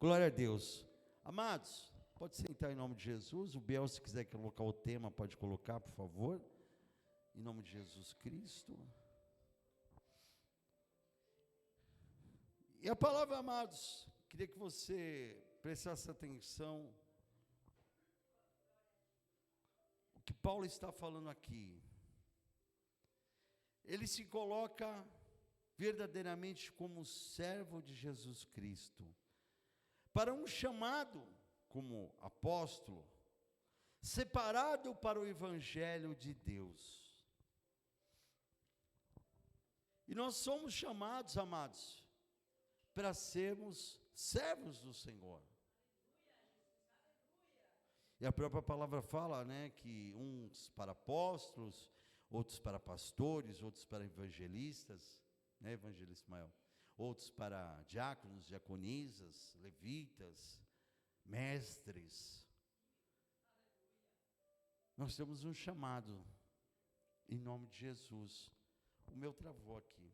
Glória a Deus. Amados, pode sentar em nome de Jesus. O Biel, se quiser colocar o tema, pode colocar, por favor. Em nome de Jesus Cristo. E a palavra, amados, queria que você prestasse atenção. O que Paulo está falando aqui. Ele se coloca verdadeiramente como servo de Jesus Cristo, para um chamado como apóstolo, separado para o Evangelho de Deus. E nós somos chamados, amados, para sermos servos do Senhor. E a própria palavra fala, né, que uns para apóstolos, outros para pastores, outros para evangelistas, né, evangelista Ismael? Outros para diáconos, diaconisas, levitas, mestres. Nós temos um chamado, em nome de Jesus. O meu travou aqui.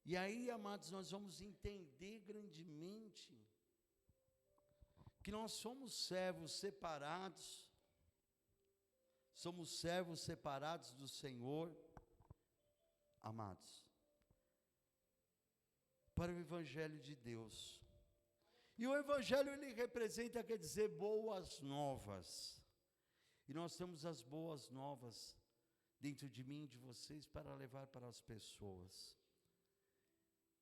E aí, amados, nós vamos entender grandemente que nós somos servos separados do Senhor, amados, para o Evangelho de Deus. E o Evangelho, ele representa, quer dizer, boas novas. E nós temos as boas novas dentro de mim e de vocês para levar para as pessoas.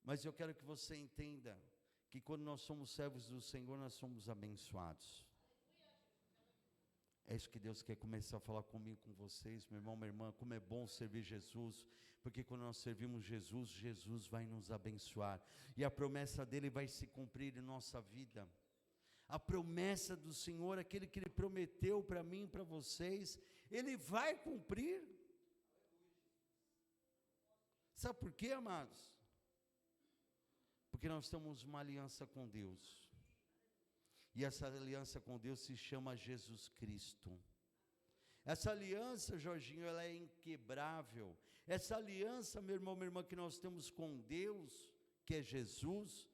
Mas eu quero que você entenda que quando nós somos servos do Senhor, nós somos abençoados. É isso que Deus quer começar a falar comigo, com vocês, meu irmão, minha irmã, como é bom servir Jesus, porque quando nós servimos Jesus, Jesus vai nos abençoar, e a promessa dele vai se cumprir em nossa vida. A promessa do Senhor, aquele que ele prometeu para mim e para vocês, ele vai cumprir. Sabe por quê, amados? Porque nós temos uma aliança com Deus. E essa aliança com Deus se chama Jesus Cristo. Essa aliança, Jorginho, ela é inquebrável. Essa aliança, meu irmão, minha irmã, que nós temos com Deus, que é Jesus,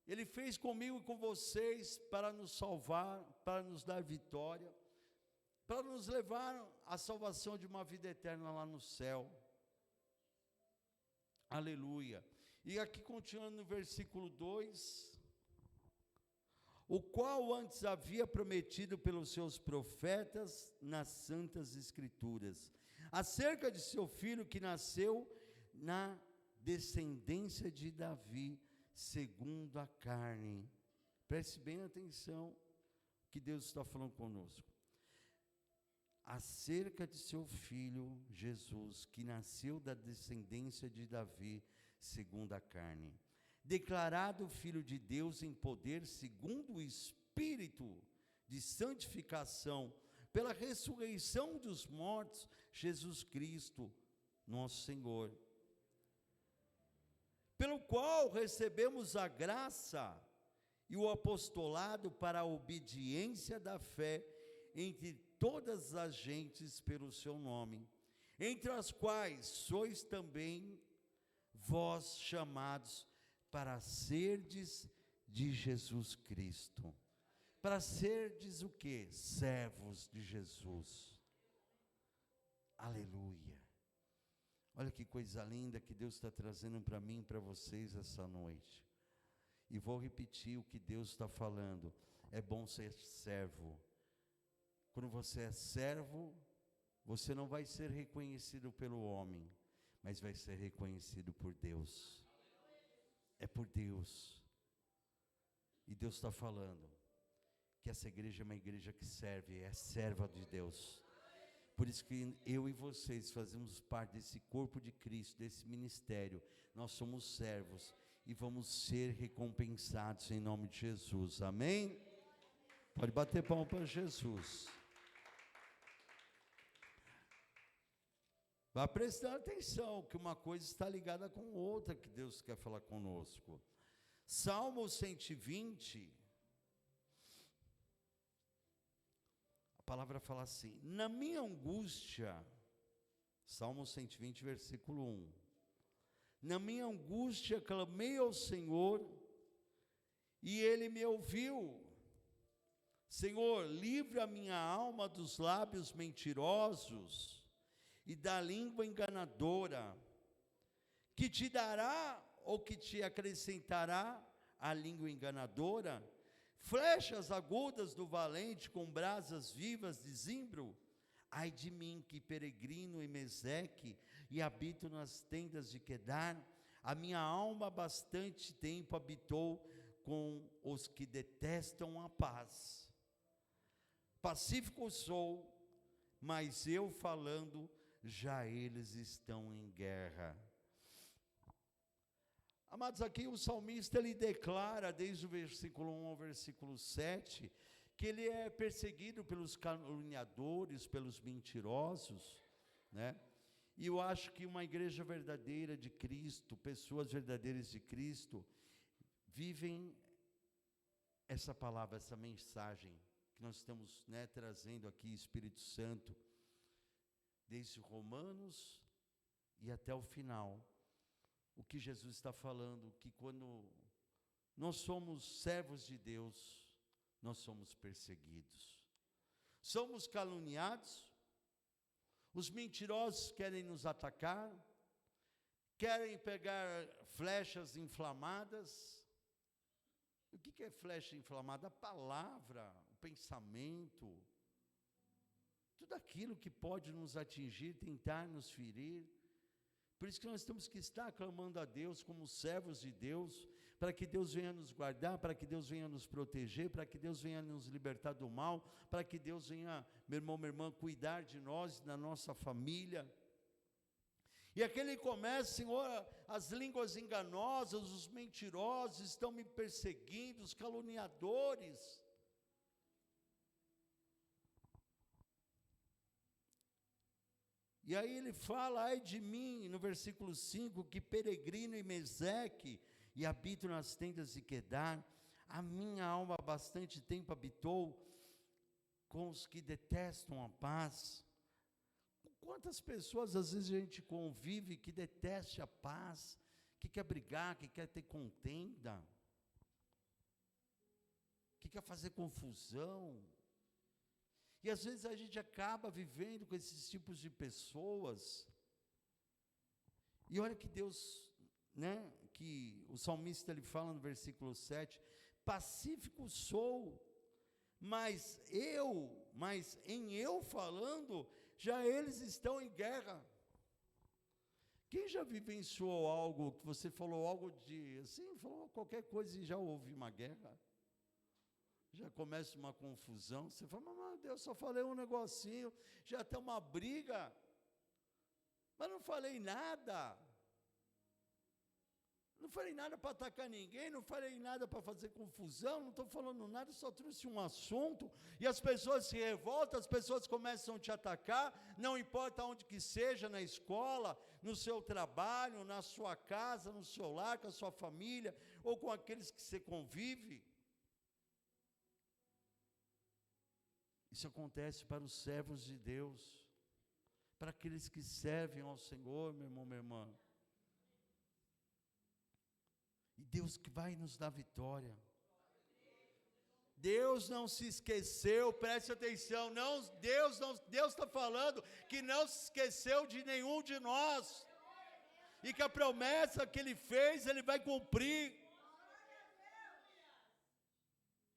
Ele fez comigo e com vocês para nos salvar, para nos dar vitória, para nos levar à salvação de uma vida eterna lá no céu. Aleluia. E aqui continuando no versículo 2... o qual antes havia prometido pelos seus profetas nas santas escrituras, acerca de seu filho que nasceu na descendência de Davi, segundo a carne. Preste bem atenção que Deus está falando conosco. Acerca de seu filho Jesus, que nasceu da descendência de Davi, segundo a carne, declarado Filho de Deus em poder, segundo o Espírito de santificação, pela ressurreição dos mortos, Jesus Cristo, nosso Senhor, pelo qual recebemos a graça e o apostolado para a obediência da fé entre todas as gentes pelo seu nome, entre as quais sois também vós chamados para serdes de Jesus Cristo, para serdes o quê? Servos de Jesus. Aleluia. Olha que coisa linda que Deus está trazendo para mim e para vocês essa noite. E vou repetir o que Deus está falando. É bom ser servo. Quando você é servo, você não vai ser reconhecido pelo homem, mas vai ser reconhecido por Deus. É por Deus. E Deus está falando que essa igreja é uma igreja que serve, é serva de Deus. Por isso que eu e vocês fazemos parte desse corpo de Cristo, desse ministério. Nós somos servos e vamos ser recompensados em nome de Jesus. Amém? Pode bater palma para Jesus. Vá prestar atenção que uma coisa está ligada com outra que Deus quer falar conosco. Salmo 120, a palavra fala assim: na minha angústia, Salmo 120, versículo 1, Na minha angústia clamei ao Senhor, e Ele me ouviu. Senhor, livre a minha alma dos lábios mentirosos e da língua enganadora, que te dará ou que te acrescentará a língua enganadora, flechas agudas do valente com brasas vivas de zimbro. Ai de mim que peregrino em Meseque e habito nas tendas de Quedar, a minha alma bastante tempo habitou com os que detestam a paz. Pacífico sou, mas eu falando, já eles estão em guerra. Amados, aqui o salmista, ele declara, desde o versículo 1 ao versículo 7, que ele é perseguido pelos caluniadores, pelos mentirosos, né? E eu acho que uma igreja verdadeira de Cristo, pessoas verdadeiras de Cristo, vivem essa palavra, essa mensagem, que nós estamos, né, trazendo aqui, Espírito Santo, desde Romanos e até o final. O que Jesus está falando, que quando nós somos servos de Deus, nós somos perseguidos, somos caluniados, os mentirosos querem nos atacar, querem pegar flechas inflamadas. O que é flecha inflamada? A palavra, o pensamento, tudo aquilo que pode nos atingir, tentar nos ferir. Por isso que nós temos que estar clamando a Deus como servos de Deus, para que Deus venha nos guardar, para que Deus venha nos proteger, para que Deus venha nos libertar do mal, para que Deus venha, meu irmão, minha irmã, cuidar de nós, da nossa família. E aqui ele começa: Senhor, as línguas enganosas, os mentirosos estão me perseguindo, os caluniadores. E aí ele fala: ai de mim, no versículo 5, que peregrino em Meseque e habito nas tendas de Quedar, a minha alma há bastante tempo habitou com os que detestam a paz. Quantas pessoas às vezes a gente convive que deteste a paz, que quer brigar, que quer ter contenda, que quer fazer confusão. E às vezes a gente acaba vivendo com esses tipos de pessoas. E olha que Deus, né, que o salmista ele fala no versículo 7, pacífico sou, mas em eu falando, já eles estão em guerra. Quem já vivenciou algo, que você falou algo de, assim, falou qualquer coisa e já houve uma guerra? Já começa uma confusão, você fala: mas meu Deus, só falei um negocinho, já tem uma briga, mas não falei nada. Não falei nada para atacar ninguém, não falei nada para fazer confusão, não estou falando nada, só trouxe um assunto, e as pessoas se revoltam, as pessoas começam a te atacar, não importa onde que seja, na escola, no seu trabalho, na sua casa, no seu lar, com a sua família, ou com aqueles que você convive. Isso acontece para os servos de Deus, para aqueles que servem ao Senhor, meu irmão, minha irmã. E Deus que vai nos dar vitória. Deus não se esqueceu, preste atenção, Deus está falando que não se esqueceu de nenhum de nós, e que a promessa que Ele fez, Ele vai cumprir.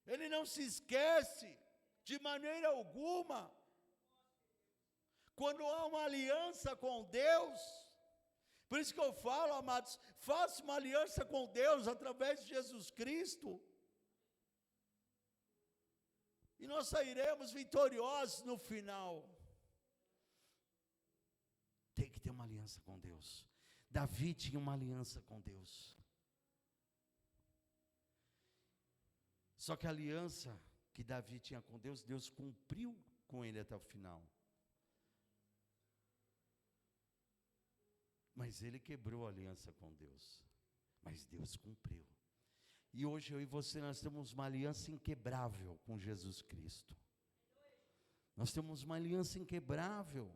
Ele não se esquece de maneira alguma. Quando há uma aliança com Deus, por isso que eu falo, amados, faça uma aliança com Deus através de Jesus Cristo, e nós sairemos vitoriosos no final. Tem que ter uma aliança com Deus. Davi tinha uma aliança com Deus. Só que a aliança que Davi tinha com Deus, Deus cumpriu com ele até o final. Mas ele quebrou a aliança com Deus. Mas Deus cumpriu. E hoje eu e você, nós temos uma aliança inquebrável com Jesus Cristo. Nós temos uma aliança inquebrável.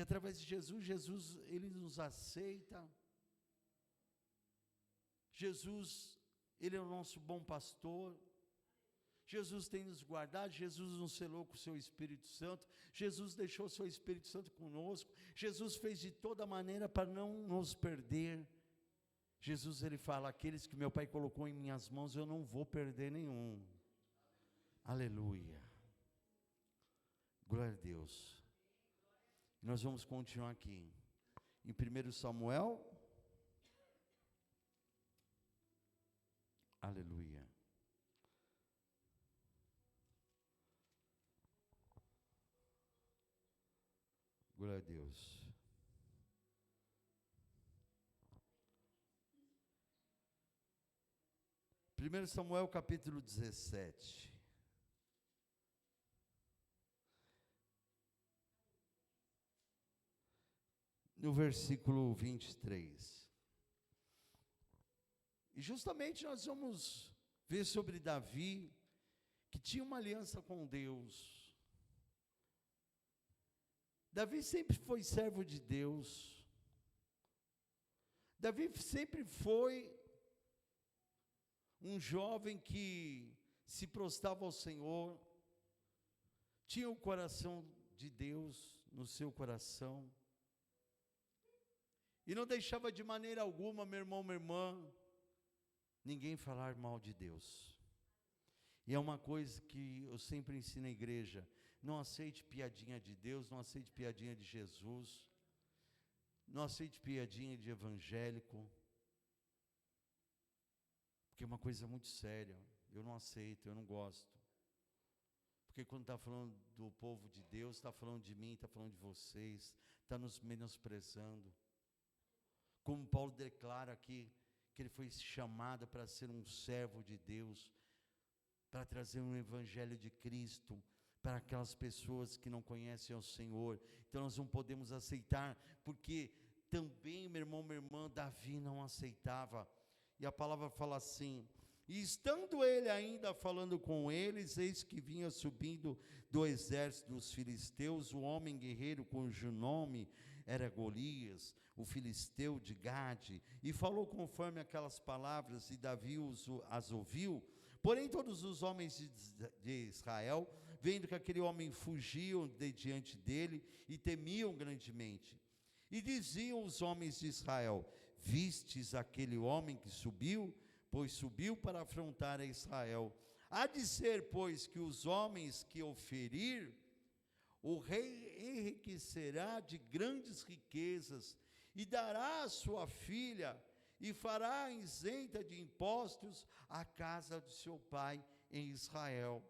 que através de Jesus, Ele nos aceita. Jesus, Ele é o nosso bom pastor. Jesus tem nos guardado, Jesus nos selou com o seu Espírito Santo, Jesus deixou o seu Espírito Santo conosco, Jesus fez de toda maneira para não nos perder. Jesus, Ele fala, aqueles que meu Pai colocou em minhas mãos, eu não vou perder nenhum. Aleluia. Glória a Deus. Nós vamos continuar aqui, em 1 Samuel, aleluia. Glória a Deus. Primeiro Samuel capítulo 17. No versículo 23. E justamente nós vamos ver sobre Davi, que tinha uma aliança com Deus. Davi sempre foi servo de Deus. Davi sempre foi um jovem que se prostrava ao Senhor, tinha o coração de Deus no seu coração, e não deixava de maneira alguma, meu irmão, minha irmã, ninguém falar mal de Deus. E é uma coisa que eu sempre ensino na igreja: não aceite piadinha de Deus, não aceite piadinha de Jesus, não aceite piadinha de evangélico, porque é uma coisa muito séria. Eu não aceito, eu não gosto, porque quando está falando do povo de Deus, está falando de mim, está falando de vocês, está nos menosprezando. Como Paulo declara aqui, que ele foi chamado para ser um servo de Deus, para trazer um evangelho de Cristo para aquelas pessoas que não conhecem ao Senhor. Então nós não podemos aceitar, porque também, meu irmão, minha irmã, Davi não aceitava. E a palavra fala assim: e estando ele ainda falando com eles, eis que vinha subindo do exército dos filisteus o homem guerreiro cujo nome era Golias, o filisteu de Gade, e falou conforme aquelas palavras, e Davi as ouviu. Porém todos os homens de Israel, vendo que aquele homem fugiam de diante dele, e temiam grandemente. E diziam os homens de Israel: vistes aquele homem que subiu? Pois subiu para afrontar a Israel. Há de ser, pois, que os homens que o ferir, o rei enriquecerá de grandes riquezas, e dará a sua filha, e fará isenta de impostos a casa do seu pai em Israel.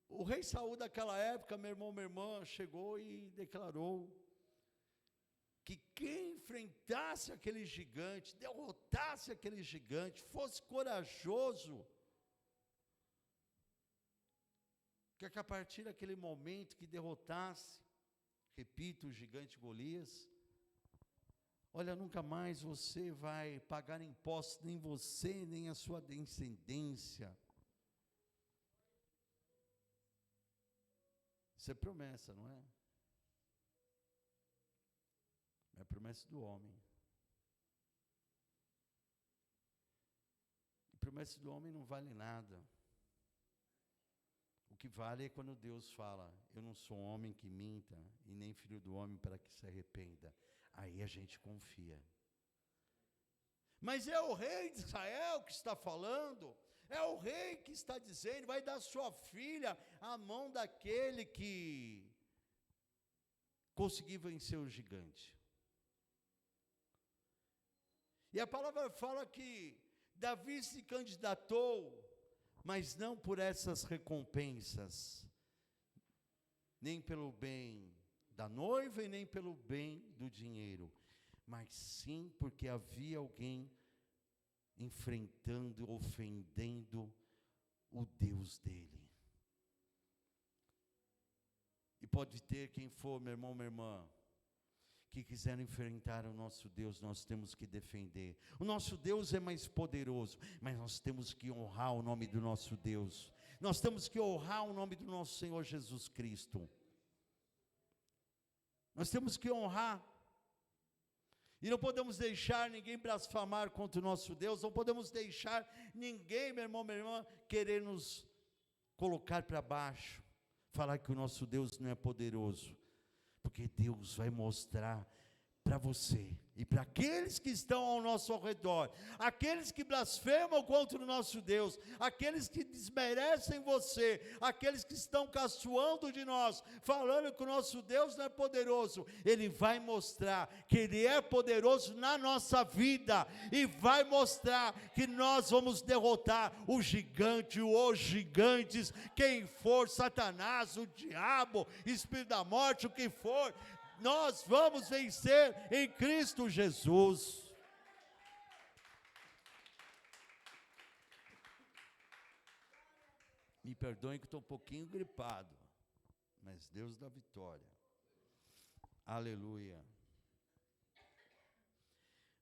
O rei Saul daquela época, meu irmão, minha irmã, chegou e declarou que quem enfrentasse aquele gigante, derrotasse aquele gigante, fosse corajoso, que a partir daquele momento que derrotasse, repito, o gigante Golias, olha, nunca mais você vai pagar impostos, nem você, nem a sua descendência. Isso é promessa, não é? É a promessa do homem. E promessa do homem não vale nada. O que vale é quando Deus fala: eu não sou homem que minta, e nem filho do homem para que se arrependa. Aí a gente confia. Mas é o rei de Israel que está falando, é o rei que está dizendo: vai dar sua filha à mão daquele que conseguir vencer o gigante. E a palavra fala que Davi se candidatou, mas não por essas recompensas, nem pelo bem da noiva e nem pelo bem do dinheiro, mas sim porque havia alguém enfrentando, ofendendo o Deus dele. E pode ter quem for, meu irmão, minha irmã, que quiser enfrentar o nosso Deus, nós temos que defender. O nosso Deus é mais poderoso, mas nós temos que honrar o nome do nosso Deus. Nós temos que honrar o nome do nosso Senhor Jesus Cristo. Nós temos que honrar. E não podemos deixar ninguém blasfemar contra o nosso Deus. Não podemos deixar ninguém, meu irmão, minha irmã, querer nos colocar para baixo. Falar que o nosso Deus não é poderoso. Porque Deus vai mostrar para você e para aqueles que estão ao nosso redor, aqueles que blasfemam contra o nosso Deus, aqueles que desmerecem você, aqueles que estão caçoando de nós, falando que o nosso Deus não é poderoso, Ele vai mostrar que Ele é poderoso na nossa vida, e vai mostrar que nós vamos derrotar o gigante, os gigantes, quem for, Satanás, o diabo, espírito da morte, o que for, nós vamos vencer em Cristo Jesus. Me perdoem que estou um pouquinho gripado, mas Deus dá vitória. Aleluia.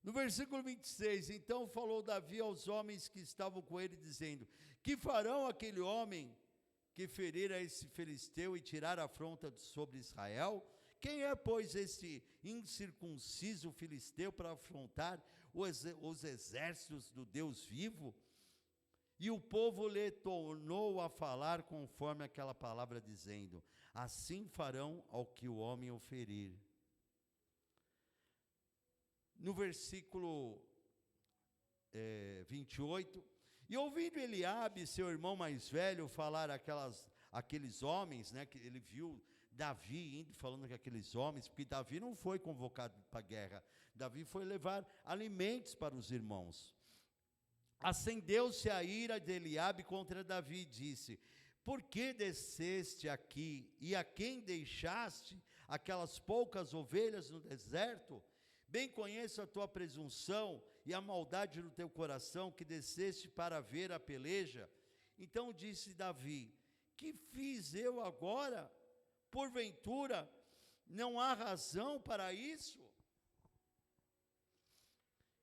No versículo 26, então falou Davi aos homens que estavam com ele, dizendo: que farão aquele homem que ferir a esse filisteu e tirar a afronta sobre Israel? Quem é, pois, esse incircunciso filisteu para afrontar os exércitos do Deus vivo? E o povo lhe tornou a falar conforme aquela palavra, dizendo: assim farão ao que o homem o ferir. No versículo 28, e ouvindo Eliabe, seu irmão mais velho, falar aqueles homens, né, que ele viu Davi indo falando com aqueles homens, porque Davi não foi convocado para a guerra, Davi foi levar alimentos para os irmãos. Acendeu-se a ira de Eliabe contra Davi e disse: por que desceste aqui, e a quem deixaste aquelas poucas ovelhas no deserto? Bem conheço a tua presunção e a maldade do teu coração, que desceste para ver a peleja. Então disse Davi: que fiz eu agora? Porventura, não há razão para isso?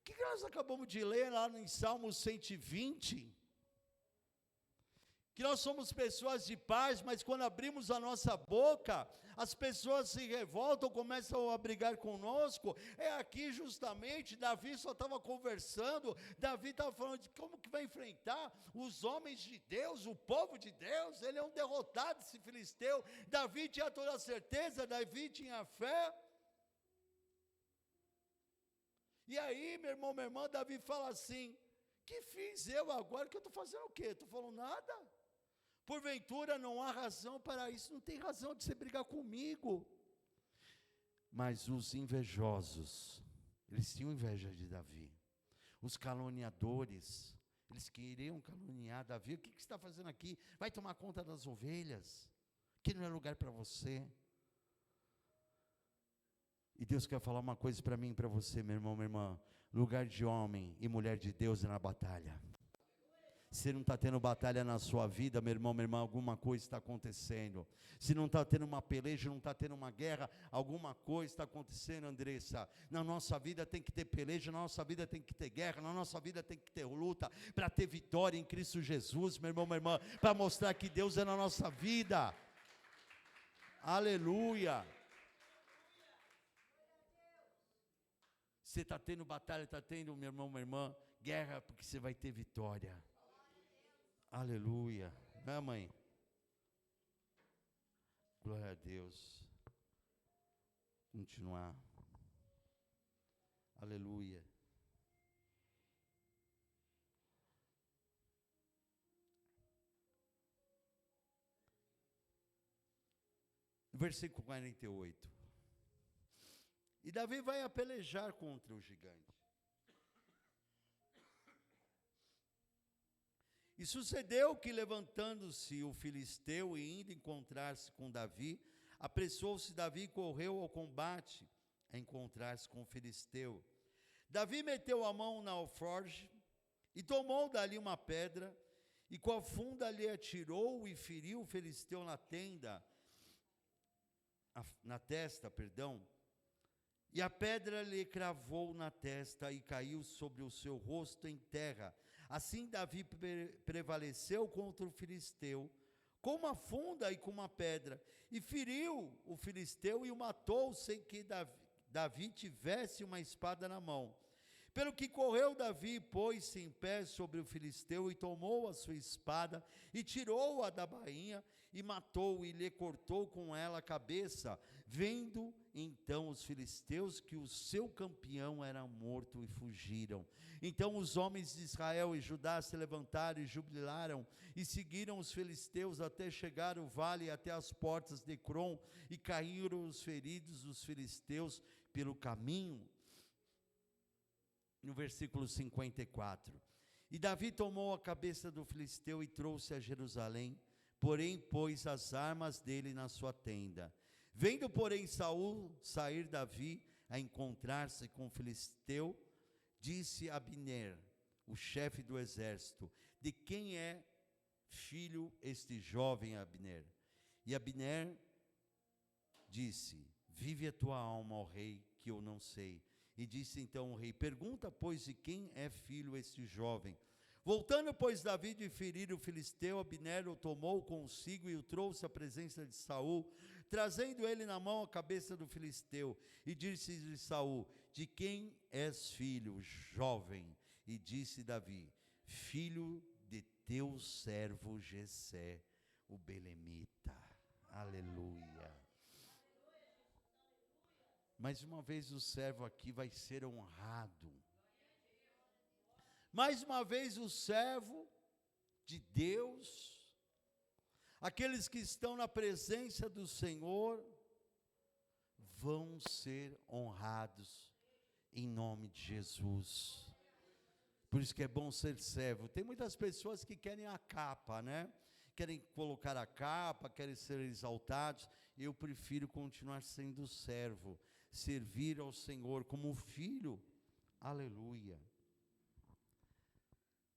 O que nós acabamos de ler lá em Salmo 120? Que nós somos pessoas de paz, mas quando abrimos a nossa boca, as pessoas se revoltam, começam a brigar conosco. É aqui justamente, Davi só estava conversando, Davi estava falando de como que vai enfrentar os homens de Deus, o povo de Deus. Ele é um derrotado, esse filisteu. Davi tinha toda a certeza, Davi tinha fé. E aí, meu irmão, minha irmã, Davi fala assim: que fiz eu agora? Que eu estou fazendo o quê? Estou falando nada? Porventura não há razão para isso, não tem razão de você brigar comigo. Mas os invejosos, eles tinham inveja de Davi. Os caluniadores, eles queriam caluniar Davi. O que você está fazendo aqui? Vai tomar conta das ovelhas, que não é lugar para você. E Deus quer falar uma coisa para mim e para você, meu irmão, minha irmã: lugar de homem e mulher de Deus é na batalha. Se não está tendo batalha na sua vida, meu irmão, minha irmã, alguma coisa está acontecendo. Se não está tendo uma peleja, não está tendo uma guerra, alguma coisa está acontecendo, Andressa. Na nossa vida tem que ter peleja, na nossa vida tem que ter guerra, na nossa vida tem que ter luta, para ter vitória em Cristo Jesus, meu irmão, minha irmã, para mostrar que Deus é na nossa vida. Aleluia. Você está tendo batalha, está tendo, meu irmão, minha irmã, guerra, porque você vai ter vitória. Aleluia. Não é, mãe? Glória a Deus. Continuar. Aleluia. Versículo 48. E Davi vai a pelejar contra o gigante. E sucedeu que, levantando-se o filisteu e indo encontrar-se com Davi, apressou-se Davi e correu ao combate a encontrar-se com o filisteu. Davi meteu a mão na alforge e tomou dali uma pedra, e com a funda lhe atirou e feriu o filisteu na testa. E a pedra lhe cravou na testa e caiu sobre o seu rosto em terra. Assim Davi prevaleceu contra o filisteu, com uma funda e com uma pedra, e feriu o filisteu e o matou, sem que Davi tivesse uma espada na mão. Pelo que correu Davi, pôs-se em pé sobre o filisteu, e tomou a sua espada, e tirou-a da bainha, e matou, e lhe cortou com ela a cabeça. Vendo então os filisteus que o seu campeão era morto, e fugiram. Então os homens de Israel e Judá se levantaram e jubilaram, e seguiram os filisteus até chegar ao vale, até as portas de Ecrom, e caíram os feridos dos filisteus pelo caminho. No versículo 54, e Davi tomou a cabeça do filisteu e trouxe a Jerusalém, porém pôs as armas dele na sua tenda. Vendo, porém, Saul sair Davi a encontrar-se com o filisteu, disse a Abner, o chefe do exército: de quem é filho este jovem, Abner? E Abner disse: vive a tua alma, ó rei, que eu não sei. E disse então o rei: pergunta, pois, de quem é filho este jovem? Voltando, pois, Davi de ferir o filisteu, Abner o tomou consigo e o trouxe à presença de Saul, trazendo ele na mão a cabeça do filisteu. E disse-lhe Saul: de quem és filho, jovem? E disse Davi: filho de teu servo Jessé, o belemita. Aleluia. Mais uma vez o servo aqui vai ser honrado. Mais uma vez o servo de Deus, aqueles que estão na presença do Senhor, vão ser honrados em nome de Jesus. Por isso que é bom ser servo. Tem muitas pessoas que querem a capa, né? Querem colocar a capa, querem ser exaltados. Eu prefiro continuar sendo servo, servir ao Senhor como filho. Aleluia.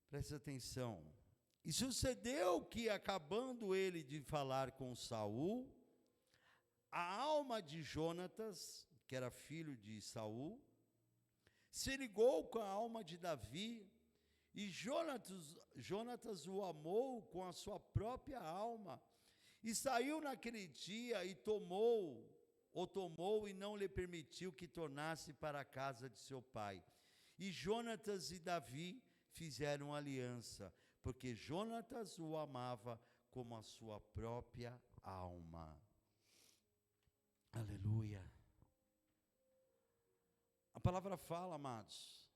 Preste atenção. E sucedeu que, acabando ele de falar com Saul, a alma de Jonatas, que era filho de Saul, se ligou com a alma de Davi, e Jonatas o amou com a sua própria alma, e saiu naquele dia e tomou e não lhe permitiu que tornasse para a casa de seu pai. E Jonatas e Davi fizeram aliança, porque Jonatas o amava como a sua própria alma. Aleluia. A palavra fala, amados,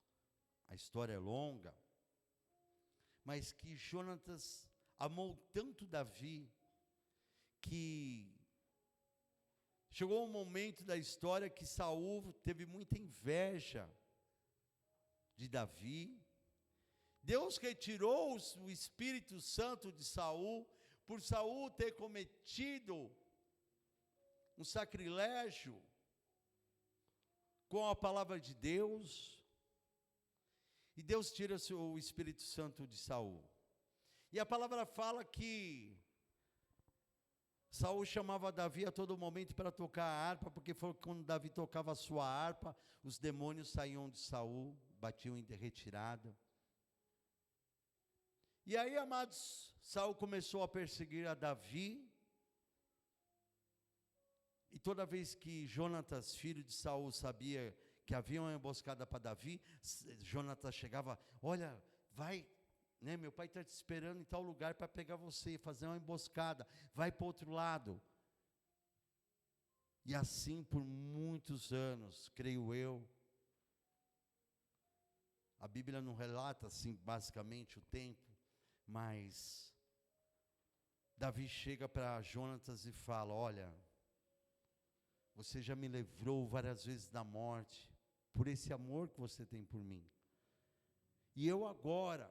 a história é longa, mas que Jonatas amou tanto Davi, que chegou um momento da história que Saul teve muita inveja de Davi. Deus retirou o Espírito Santo de Saul, por Saul ter cometido um sacrilégio com a palavra de Deus, e Deus tira o Espírito Santo de Saul. E a palavra fala que Saul chamava Davi a todo momento para tocar a harpa, porque foi quando Davi tocava a sua harpa, os demônios saíam de Saul, batiam em retirada. E aí, amados, Saul começou a perseguir a Davi, e toda vez que Jonatas, filho de Saul, sabia que havia uma emboscada para Davi, Jonatas chegava: olha, vai, né, meu pai está te esperando em tal lugar para pegar você, fazer uma emboscada, vai para o outro lado. E assim por muitos anos, creio eu, a Bíblia não relata assim basicamente o tempo, mas Davi chega para Jonatas e fala: olha, você já me livrou várias vezes da morte, por esse amor que você tem por mim. E eu agora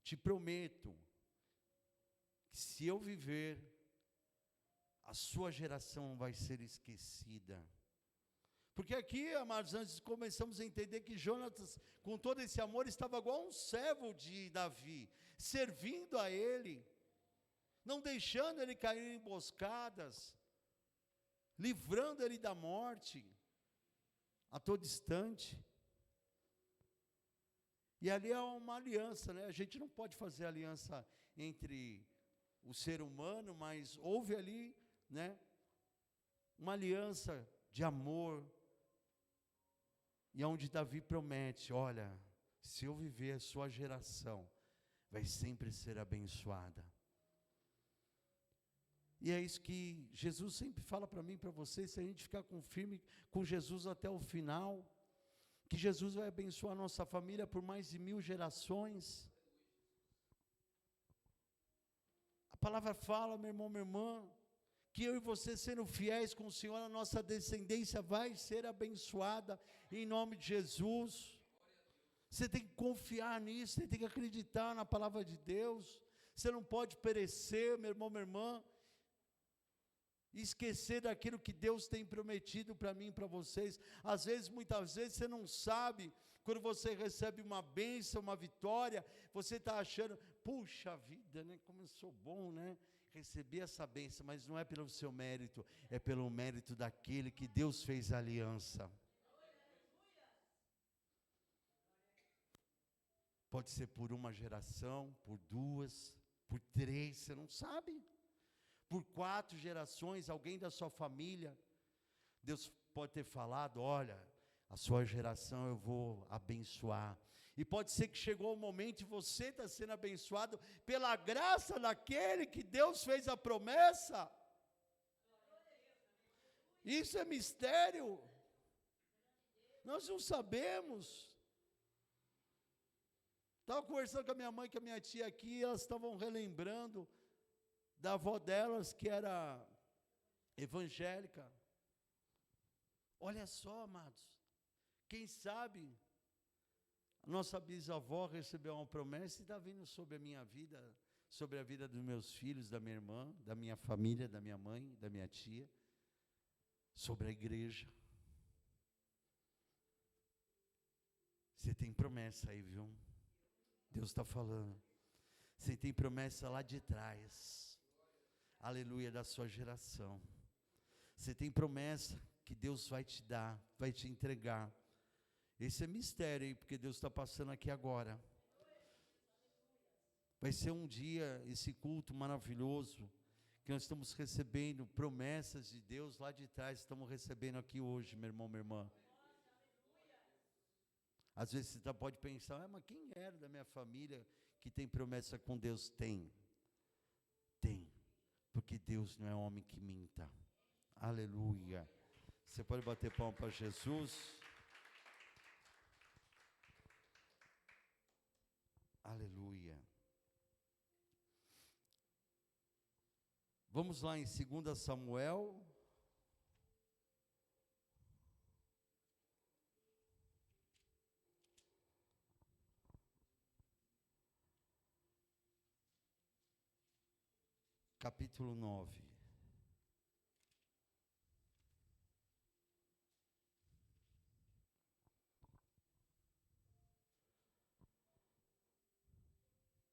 te prometo que se eu viver, a sua geração vai ser esquecida. Porque aqui, amados, antes começamos a entender que Jonatas, com todo esse amor, estava igual um servo de Davi, servindo a ele, não deixando ele cair em emboscadas, livrando ele da morte, a todo instante. E ali é uma aliança, né? A gente não pode fazer aliança entre o ser humano, mas houve ali, né, uma aliança de amor. E onde Davi promete, olha, se eu viver a sua geração, vai sempre ser abençoada. E é isso que Jesus sempre fala para mim e para você, se a gente ficar firme com Jesus até o final, que Jesus vai abençoar a nossa família por mais de 1000 gerações. A palavra fala, meu irmão, minha irmã, que eu e você sendo fiéis com o Senhor, a nossa descendência vai ser abençoada, em nome de Jesus. Você tem que confiar nisso, você tem que acreditar na palavra de Deus, você não pode perecer, meu irmão, minha irmã, e esquecer daquilo que Deus tem prometido para mim e para vocês. Às vezes, muitas vezes, você não sabe, quando você recebe uma bênção, uma vitória, você está achando, puxa vida, né, como eu sou bom, né, receber essa bênção, mas não é pelo seu mérito, é pelo mérito daquele que Deus fez a aliança. Pode ser por uma geração, por 2, por 3, você não sabe. Por 4 gerações, alguém da sua família, Deus pode ter falado, olha, a sua geração eu vou abençoar. E pode ser que chegou o momento e você está sendo abençoado pela graça daquele que Deus fez a promessa. Isso é mistério. Nós não sabemos. Estava conversando com a minha mãe e com a minha tia aqui, elas estavam relembrando da avó delas, que era evangélica. Olha só, amados, quem sabe a nossa bisavó recebeu uma promessa e está vindo sobre a minha vida, sobre a vida dos meus filhos, da minha irmã, da minha família, da minha mãe, da minha tia, sobre a igreja. Você tem promessa aí, viu? Deus está falando. Você tem promessa lá de trás. Aleluia, da sua geração. Você tem promessa que Deus vai te dar, vai te entregar. Esse é mistério aí, porque Deus está passando aqui agora. Vai ser um dia, esse culto maravilhoso, que nós estamos recebendo promessas de Deus lá de trás, estamos recebendo aqui hoje, meu irmão, minha irmã. Às vezes você pode pensar, mas quem era da minha família que tem promessa com Deus? Tem, porque Deus não é homem que minta. Aleluia. Você pode bater palma para Jesus? Aleluia. Vamos lá em 2 Samuel. Capítulo 9.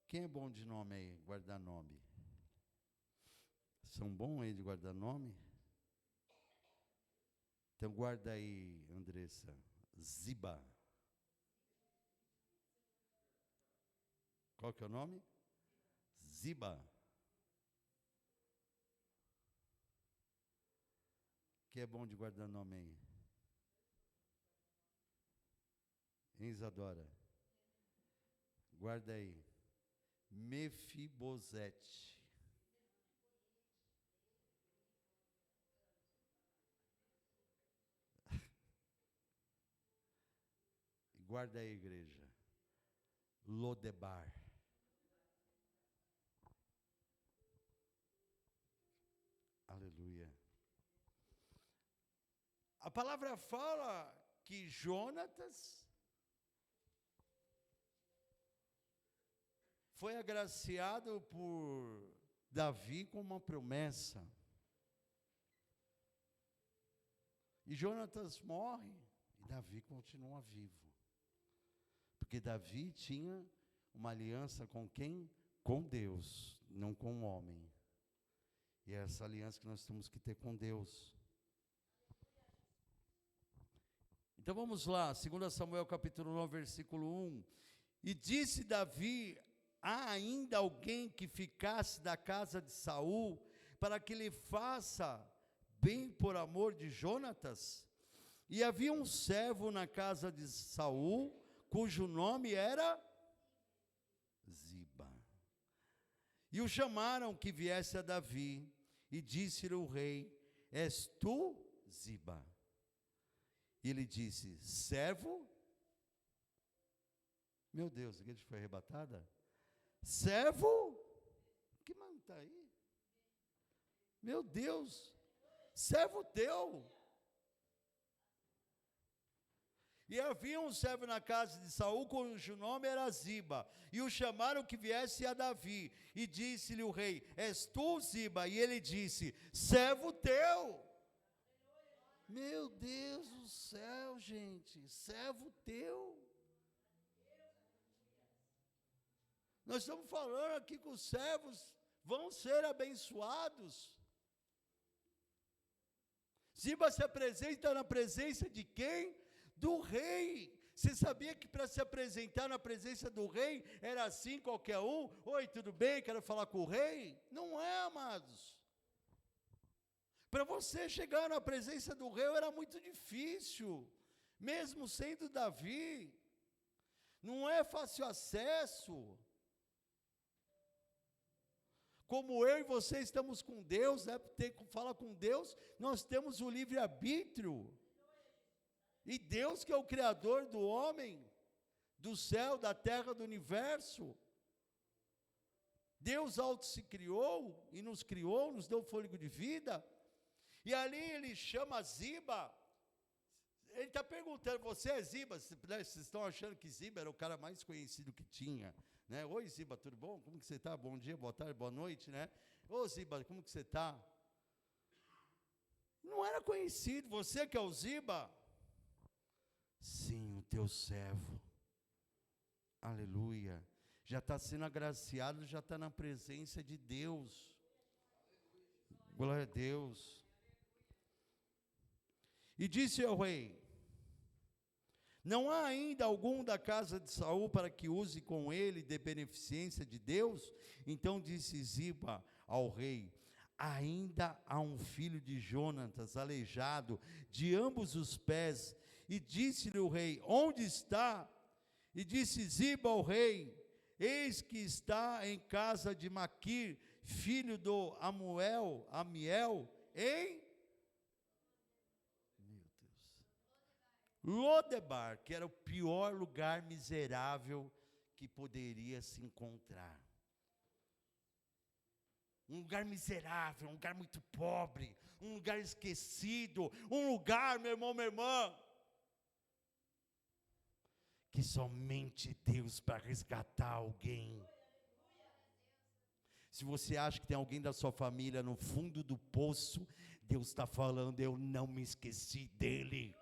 Quem é bom de nome aí, guardar nome? São bons aí de guardar nome? Então guarda aí, Andressa. Ziba. Qual que é o nome? Ziba. Quem é bom de guardar nome aí? Hein, Isadora? Guarda aí. Mefibosete. Guarda aí, igreja. Lodebar. Aleluia. A palavra fala que Jonatas foi agraciado por Davi com uma promessa. E Jonatas morre e Davi continua vivo. Porque Davi tinha uma aliança com quem? Com Deus, não com o homem. E é essa aliança que nós temos que ter com Deus. Então vamos lá, 2 Samuel capítulo 9, versículo 1. E disse Davi: há ainda alguém que ficasse da casa de Saul, para que lhe faça bem por amor de Jonatas? E havia um servo na casa de Saul, cujo nome era Ziba. E o chamaram que viesse a Davi, e disse-lhe o rei: és tu, Ziba? E ele disse: servo? Meu Deus, a igreja foi arrebatada? Servo? Que mano está aí? Meu Deus, servo teu. E havia um servo na casa de Saul, cujo nome era Ziba, e o chamaram que viesse a Davi, e disse-lhe o rei: és tu, Ziba? E ele disse: servo teu. Meu Deus do céu, gente, servo teu. Nós estamos falando aqui que os servos vão ser abençoados. Ziba se apresenta na presença de quem? Do rei. Você sabia que para se apresentar na presença do rei, era assim qualquer um? Oi, tudo bem? Quero falar com o rei? Não é, amados. Para você chegar na presença do rei era muito difícil, mesmo sendo Davi. Não é fácil acesso. Como eu e você estamos com Deus, né? Fala com Deus, nós temos o livre-arbítrio. E Deus, que é o Criador do homem, do céu, da terra, do universo, Deus auto se criou e nos criou, nos deu fôlego de vida, e ali ele chama Ziba. Ele está perguntando: você é Ziba? Vocês estão achando que Ziba era o cara mais conhecido que tinha, né? Oi, Ziba, tudo bom? Como que você está? Bom dia, boa tarde, boa noite, né? Ô, Ziba, como que você está? Não era conhecido. Você que é o Ziba? Sim, o teu servo. Aleluia. Já está sendo agraciado, já está na presença de Deus. Glória a Deus. E disse ao rei: não há ainda algum da casa de Saul para que use com ele de beneficência de Deus? Então disse Ziba ao rei: ainda há um filho de Jonatas, aleijado de ambos os pés. E disse-lhe o rei: onde está? E disse Ziba ao rei: eis que está em casa de Maquir, filho do Amiel, em Lodebar, que era o pior lugar miserável que poderia se encontrar. Um lugar miserável, um lugar muito pobre, um lugar esquecido, um lugar, meu irmão, minha irmã, que somente Deus para resgatar alguém. Se você acha que tem alguém da sua família no fundo do poço, Deus está falando: eu não me esqueci dele.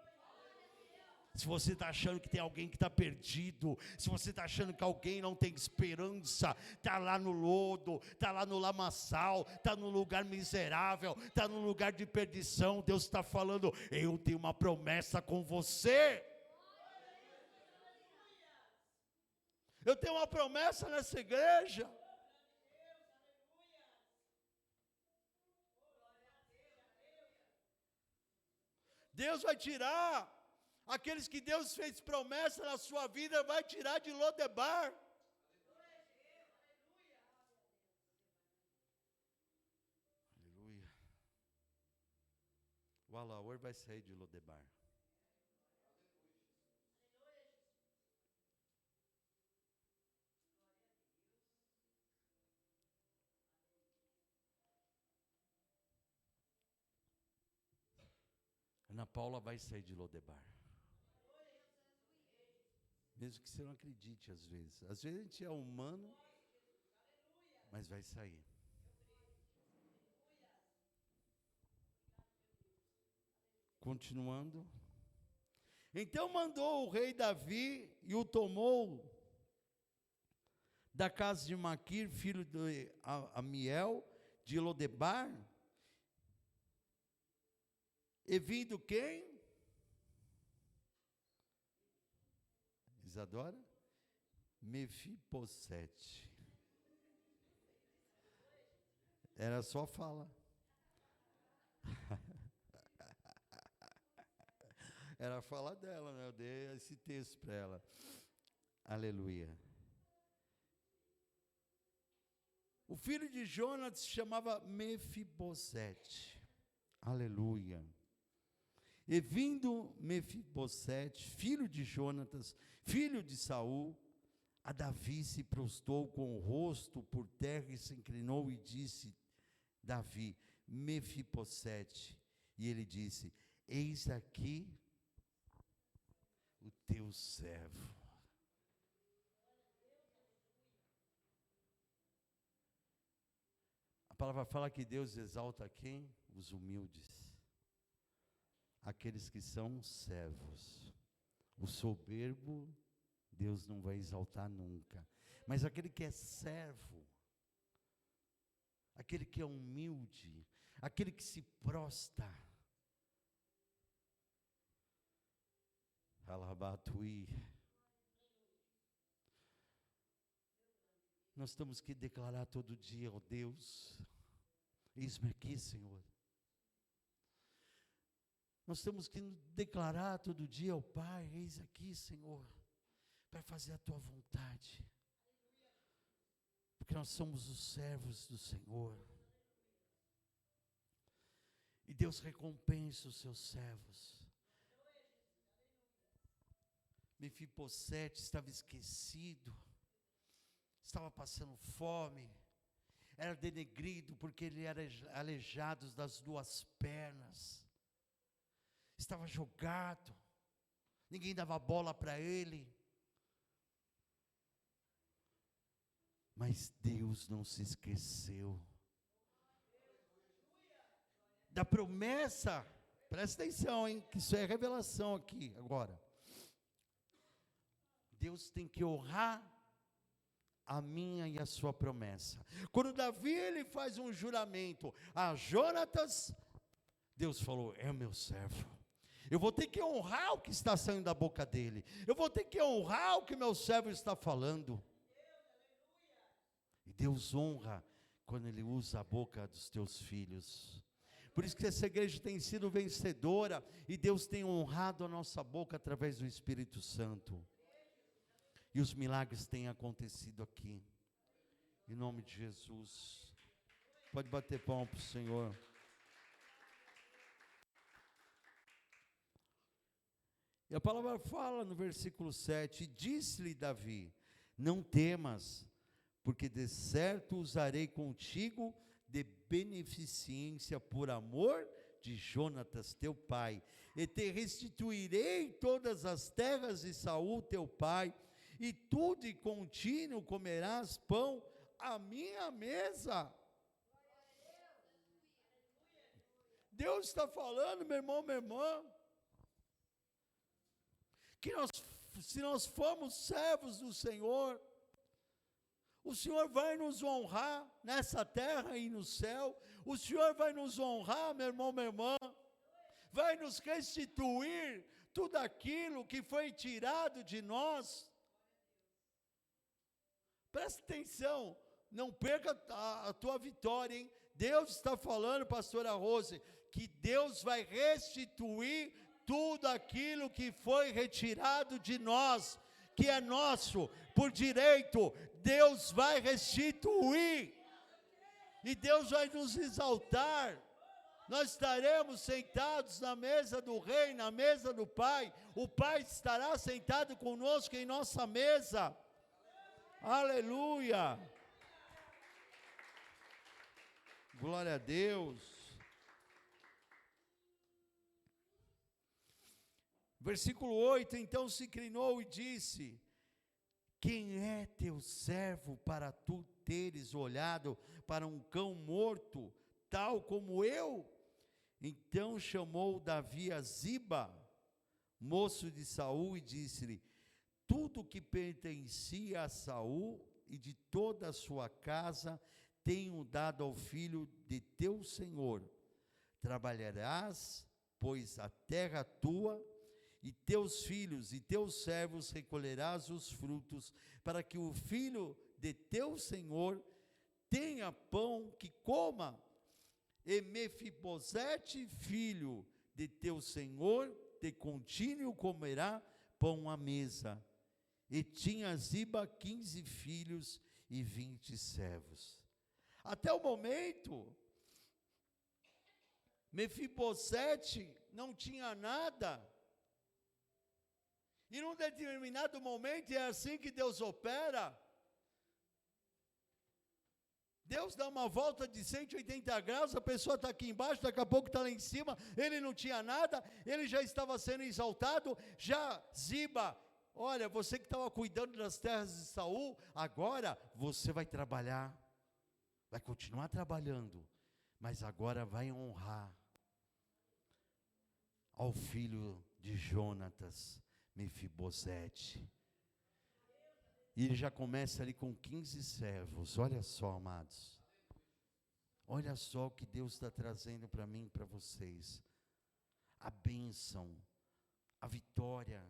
Se você está achando que tem alguém que está perdido, se você está achando que alguém não tem esperança, está lá no lodo, está lá no lamaçal, está no lugar miserável, está no lugar de perdição, Deus está falando: eu tenho uma promessa com você. Eu tenho uma promessa nessa igreja. Deus vai tirar aqueles que Deus fez promessa na sua vida, vai tirar de Lodebar. Aleluia. O Alaor vai sair de Lodebar. Ana Paula vai sair de Lodebar. Mesmo que você não acredite às vezes. Às vezes a gente é humano, mas vai sair. Continuando. Então mandou o rei Davi e o tomou da casa de Maquir, filho de Amiel, de Lodebar. E vindo quem? Isadora? Mefibosete. Era só fala. Era a fala dela, né? Eu dei esse texto para ela. Aleluia. O filho de Jonatas se chamava Mefibosete. Aleluia. E vindo Mefibosete, filho de Jonatas, filho de Saul, a Davi se prostrou com o rosto por terra e se inclinou e disse: Davi, Mefibosete. E ele disse: eis aqui o teu servo. A palavra fala que Deus exalta quem? Os humildes. Aqueles que são servos. O soberbo, Deus não vai exaltar nunca. Mas aquele que é servo, aquele que é humilde, aquele que se prostra. Alabatui. Nós temos que declarar todo dia, ó Deus, eis-me aqui, Senhor. Nós temos que declarar todo dia, ó Pai, eis aqui, Senhor, para fazer a tua vontade. Porque nós somos os servos do Senhor. E Deus recompensa os seus servos. Mefibosete estava esquecido, estava passando fome, era denegrido porque ele era aleijado das duas pernas, estava jogado, ninguém dava bola para ele, mas Deus não se esqueceu da promessa. Presta atenção, hein, que isso é revelação aqui, agora. Deus tem que honrar a minha e a sua promessa. Quando Davi ele faz um juramento a Jonatas, Deus falou: é o meu servo. Eu vou ter que honrar o que está saindo da boca dele. Eu vou ter que honrar o que meu servo está falando. E Deus honra quando ele usa a boca dos teus filhos. Por isso que essa igreja tem sido vencedora e Deus tem honrado a nossa boca através do Espírito Santo. E os milagres têm acontecido aqui, em nome de Jesus. Pode bater palma para o Senhor. E a palavra fala no versículo 7, disse-lhe Davi: não temas, porque de certo usarei contigo de beneficência por amor de Jonatas teu pai, e te restituirei todas as terras de Saul teu pai, e tu de contínuo comerás pão à minha mesa. Deus está falando, meu irmão, minha irmã, que se nós formos servos do Senhor, o Senhor vai nos honrar nessa terra e no céu. O Senhor vai nos honrar, meu irmão, minha irmã, vai nos restituir tudo aquilo que foi tirado de nós. Presta atenção, não perca a tua vitória, hein? Deus está falando, pastora Rose, que Deus vai restituir tudo aquilo que foi retirado de nós, que é nosso, por direito. Deus vai restituir, e Deus vai nos exaltar. Nós estaremos sentados na mesa do Rei, na mesa do Pai. O Pai estará sentado conosco em nossa mesa. Aleluia, glória a Deus. Versículo 8, então se inclinou e disse: quem é teu servo para tu teres olhado para um cão morto, tal como eu? Então chamou Davi a Ziba, moço de Saul, e disse-lhe: tudo que pertencia a Saul e de toda a sua casa tenho dado ao filho de teu senhor. Trabalharás, pois, a terra tua, e teus filhos e teus servos recolherás os frutos, para que o filho de teu senhor tenha pão que coma. E Mefibosete, filho de teu senhor, de contínuo comerá pão à mesa. E tinha Ziba 15 filhos e 20 servos. Até o momento, Mefibosete não tinha nada. E num determinado momento, é assim que Deus opera. Deus dá uma volta de 180 graus, a pessoa está aqui embaixo, daqui a pouco está lá em cima, ele não tinha nada, ele já estava sendo exaltado, já Ziba, olha, você que estava cuidando das terras de Saul, agora você vai trabalhar, vai continuar trabalhando, mas agora vai honrar ao filho de Jonatas, Mefibosete. E ele já começa ali com 15 servos. Olha só, amados. Olha só o que Deus está trazendo para mim e para vocês. A bênção, a vitória,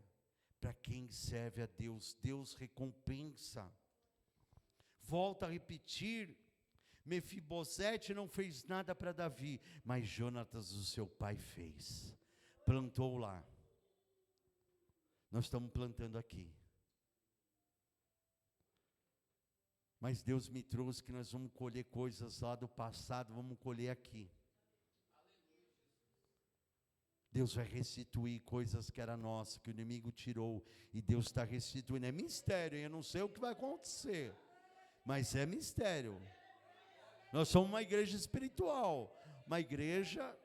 para quem serve a Deus. Deus recompensa. Volto a repetir, Mefibosete não fez nada para Davi, mas Jonatas, o seu pai, fez. Plantou lá. Nós estamos plantando aqui. Mas Deus me trouxe que nós vamos colher coisas lá do passado, vamos colher aqui. Deus vai restituir coisas que era nossa, que o inimigo tirou, e Deus está restituindo. É mistério, eu não sei o que vai acontecer, mas é mistério. Nós somos uma igreja espiritual, uma igreja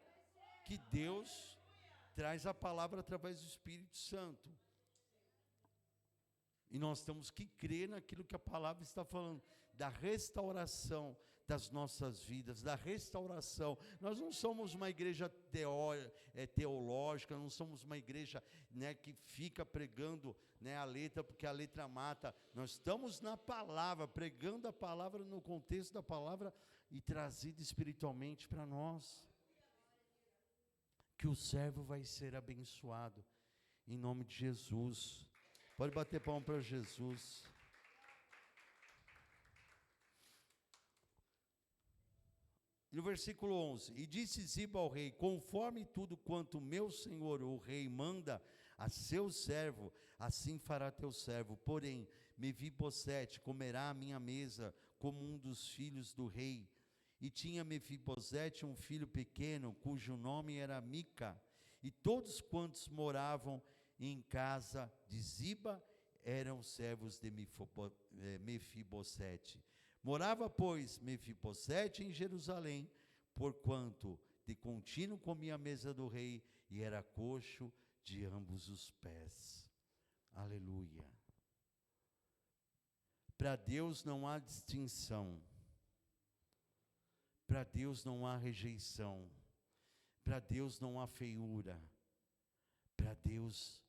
que Deus traz a palavra através do Espírito Santo. E nós temos que crer naquilo que a palavra está falando, da restauração das nossas vidas, da restauração. Nós não somos uma igreja teológica, não somos uma igreja, né, que fica pregando, né, a letra, porque a letra mata. Nós estamos na palavra, pregando a palavra no contexto da palavra e trazida espiritualmente para nós. Que o servo vai ser abençoado, em nome de Jesus. Pode bater palma para Jesus. No versículo 11, e disse Ziba ao rei, conforme tudo quanto meu senhor o rei manda a seu servo, assim fará teu servo. Porém, Mefibosete comerá à minha mesa como um dos filhos do rei. E tinha Mefibosete um filho pequeno, cujo nome era Mica, e todos quantos moravam em casa de Ziba eram servos de Mefibosete. Morava, pois, Mefibosete em Jerusalém, porquanto de contínuo comia a mesa do rei e era coxo de ambos os pés. Aleluia. Para Deus não há distinção. Para Deus não há rejeição. Para Deus não há feiura. Para Deus,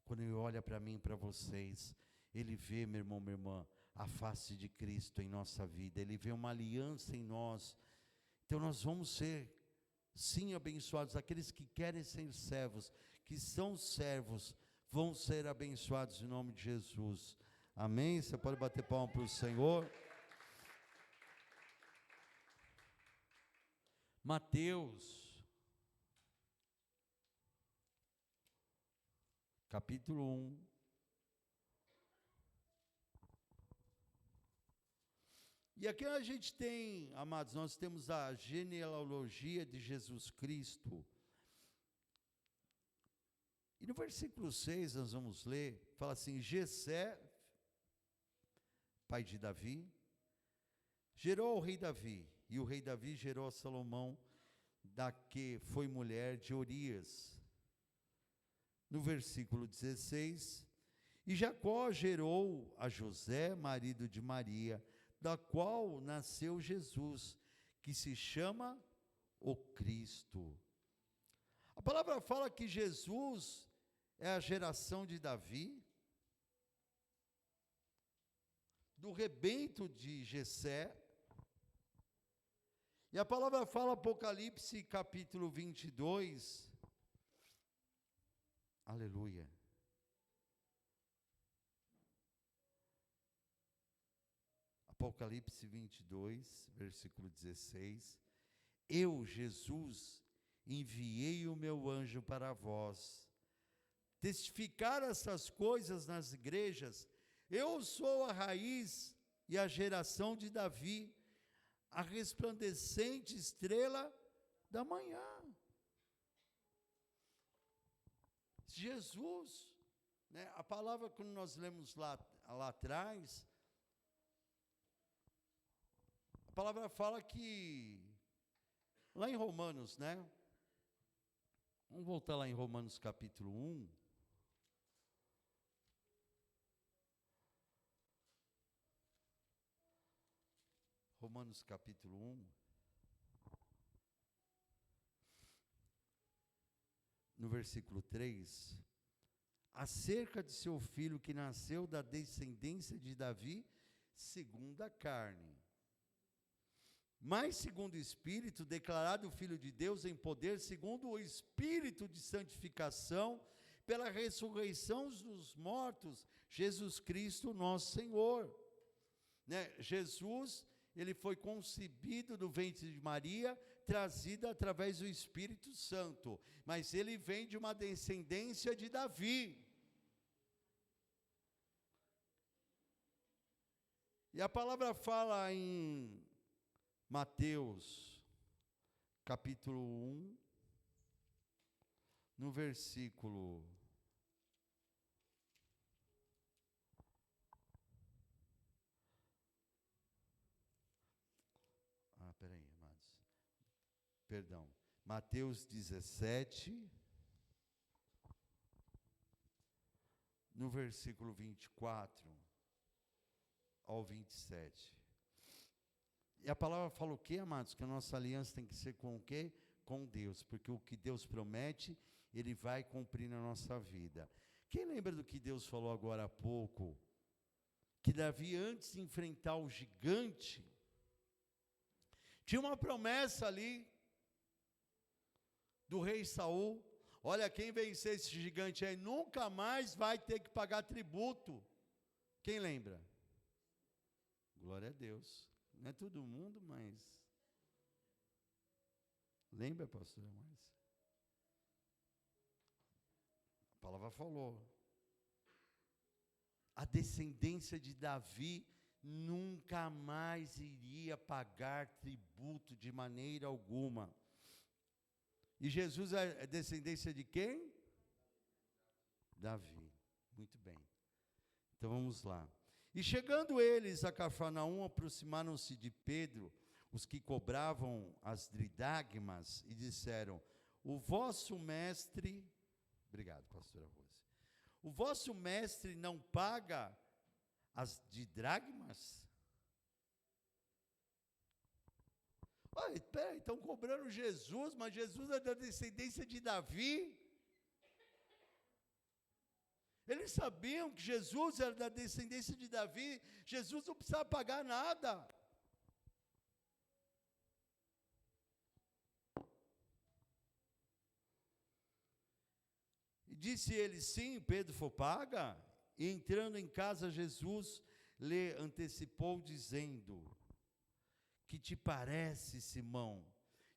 quando Ele olha para mim e para vocês, Ele vê, meu irmão, minha irmã, a face de Cristo em nossa vida. Ele vê uma aliança em nós. Então nós vamos ser, sim, abençoados. Aqueles que querem ser servos, que são servos, vão ser abençoados em nome de Jesus. Amém? Você pode bater palma para o Senhor. Mateus capítulo 1. E aqui a gente tem, amados, nós temos a genealogia de Jesus Cristo. E no versículo 6 nós vamos ler, fala assim, Jessé, pai de Davi, gerou o rei Davi, e o rei Davi gerou a Salomão, da que foi mulher de Urias. No versículo 16, e Jacó gerou a José, marido de Maria, da qual nasceu Jesus, que se chama o Cristo. A palavra fala que Jesus é a geração de Davi, do rebento de Jessé. E a palavra fala, Apocalipse capítulo 22, Aleluia. Apocalipse 22, versículo 16. Eu, Jesus, enviei o meu anjo para vós, testificar essas coisas nas igrejas. Eu sou a raiz e a geração de Davi, a resplandecente estrela da manhã. Jesus, né, a palavra que nós lemos lá atrás, a palavra fala que, lá em Romanos, né? Vamos voltar lá em Romanos capítulo 1. Romanos capítulo 1. No versículo 3. Acerca de seu filho que nasceu da descendência de Davi, segundo a carne. Mas segundo o Espírito, declarado Filho de Deus em poder, segundo o Espírito de santificação, pela ressurreição dos mortos, Jesus Cristo nosso Senhor. Né? Jesus, ele foi concebido do ventre de Maria, trazido através do Espírito Santo, mas ele vem de uma descendência de Davi. E a palavra fala em Mateus, capítulo 1, no versículo... peraí, amados. Perdão. Mateus 17, no versículo 24 ao 27. E a palavra fala o quê, amados? Que a nossa aliança tem que ser com o quê? Com Deus, porque o que Deus promete, Ele vai cumprir na nossa vida. Quem lembra do que Deus falou agora há pouco? Que Davi, antes de enfrentar o gigante, tinha uma promessa ali, do rei Saul: olha, quem vencer esse gigante aí, nunca mais vai ter que pagar tributo. Quem lembra? Glória a Deus. Não é todo mundo, mas... Lembra, pastora Márcia? A palavra falou. A descendência de Davi nunca mais iria pagar tributo de maneira alguma. E Jesus é descendência de quem? Davi. Muito bem. Então vamos lá. E chegando eles a Cafarnaum, aproximaram-se de Pedro os que cobravam as dridagmas e disseram: o vosso mestre... Obrigado, pastora Rose. O vosso mestre não paga as didrágmas? Olha, espera, estão cobrando Jesus, mas Jesus é da descendência de Davi. Eles sabiam que Jesus era da descendência de Davi. Jesus não precisava pagar nada. E disse ele: sim, Pedro for paga. E entrando em casa, Jesus lhe antecipou, dizendo: que te parece, Simão?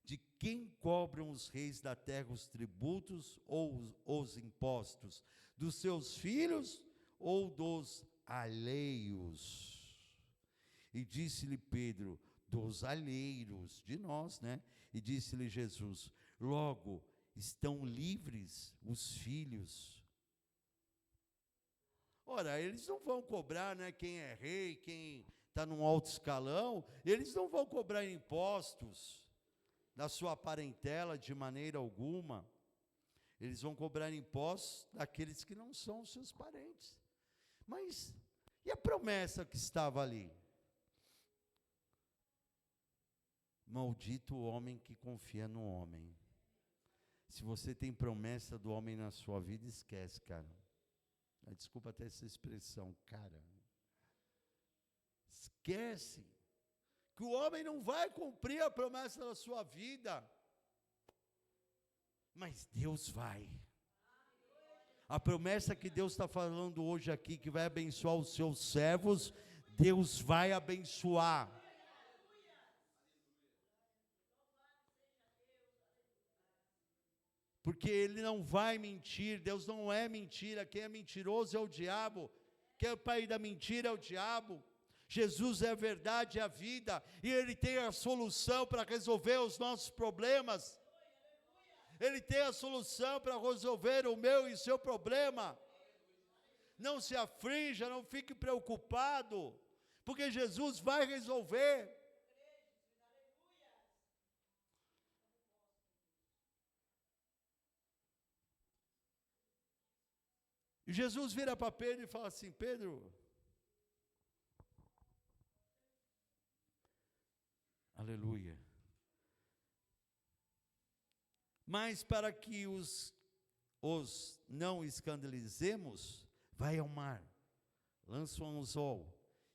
De quem cobram os reis da terra os tributos ou os impostos? Dos seus filhos ou dos alheios? E disse-lhe Pedro: dos alheiros, de nós, né? E disse-lhe Jesus: logo estão livres os filhos. Ora, eles não vão cobrar, né, quem é rei, quem está num alto escalão, eles não vão cobrar impostos da sua parentela de maneira alguma. Eles vão cobrar impostos daqueles que não são os seus parentes. Mas, e a promessa que estava ali? Maldito o homem que confia no homem. Se você tem promessa do homem na sua vida, esquece, cara. Desculpa até essa expressão, cara. Esquece que o homem não vai cumprir a promessa da sua vida, mas Deus vai. A promessa que Deus está falando hoje aqui, que vai abençoar os seus servos, Deus vai abençoar. Porque Ele não vai mentir, Deus não é mentira, quem é mentiroso é o diabo, quem é o pai da mentira é o diabo. Jesus é a verdade e a vida, e Ele tem a solução para resolver os nossos problemas. Ele tem a solução para resolver o meu e o seu problema. Não se aflija, não fique preocupado, porque Jesus vai resolver. E Jesus vira para Pedro e fala assim: Pedro, aleluia, mas para que os não escandalizemos, vai ao mar, lança um anzol,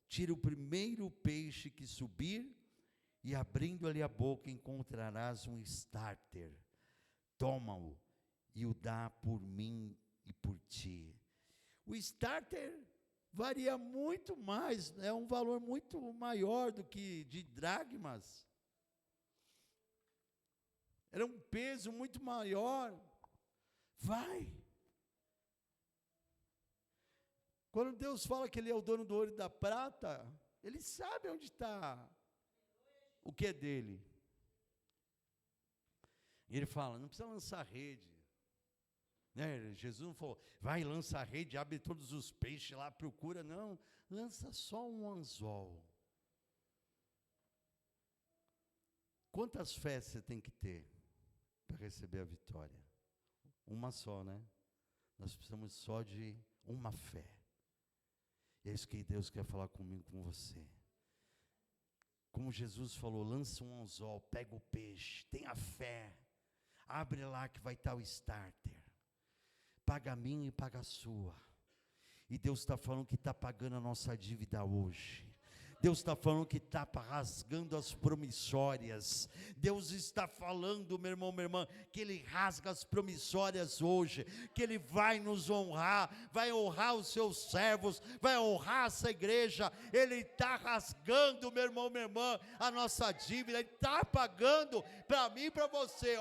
tira o primeiro peixe que subir, e abrindo ali a boca encontrarás um estárter, toma-o e o dá por mim e por ti. O starter varia muito mais, é um valor muito maior do que de dracmas. Era um peso muito maior. Vai. Quando Deus fala que Ele é o dono do ouro e da prata, Ele sabe onde está o que é dele. E Ele fala, não precisa lançar rede. Jesus não falou, vai, lança a rede, abre todos os peixes lá, procura, não, lança só um anzol. Quantas fés você tem que ter para receber a vitória? Uma só, né? Nós precisamos só de uma fé. E é isso que Deus quer falar comigo, com você. Como Jesus falou, lança um anzol, pega o peixe, tenha fé, abre lá que vai estar o starter. Paga a minha e paga a sua. E Deus está falando que está pagando a nossa dívida hoje. Deus está falando que está rasgando as promissórias. Deus está falando, meu irmão, minha irmã, que Ele rasga as promissórias hoje, que Ele vai nos honrar, vai honrar os seus servos, vai honrar essa igreja. Ele está rasgando, meu irmão, minha irmã, a nossa dívida. Ele está pagando para mim e para você.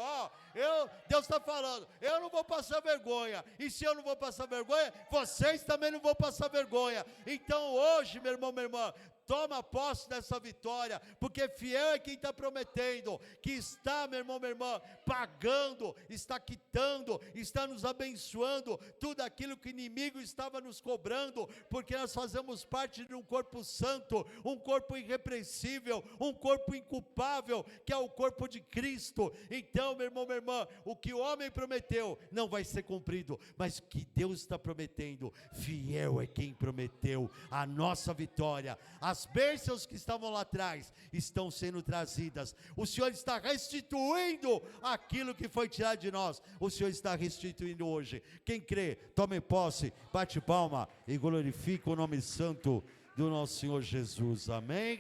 Deus está falando, eu não vou passar vergonha, e se eu não vou passar vergonha, vocês também não vão passar vergonha. Então hoje, meu irmão, minha irmã, toma posse dessa vitória, porque fiel é quem está prometendo, que está, meu irmão, minha irmã, pagando, está quitando, está nos abençoando, tudo aquilo que o inimigo estava nos cobrando, porque nós fazemos parte de um corpo santo, um corpo irrepreensível, um corpo inculpável, que é o corpo de Cristo. Então, meu irmão, minha irmã, o que o homem prometeu não vai ser cumprido, mas o que Deus está prometendo, fiel é quem prometeu a nossa vitória. As bênçãos que estavam lá atrás estão sendo trazidas. O Senhor está restituindo aquilo que foi tirado de nós. O Senhor está restituindo hoje. Quem crê, tome posse, bate palma e glorifica o nome santo do nosso Senhor Jesus. Amém.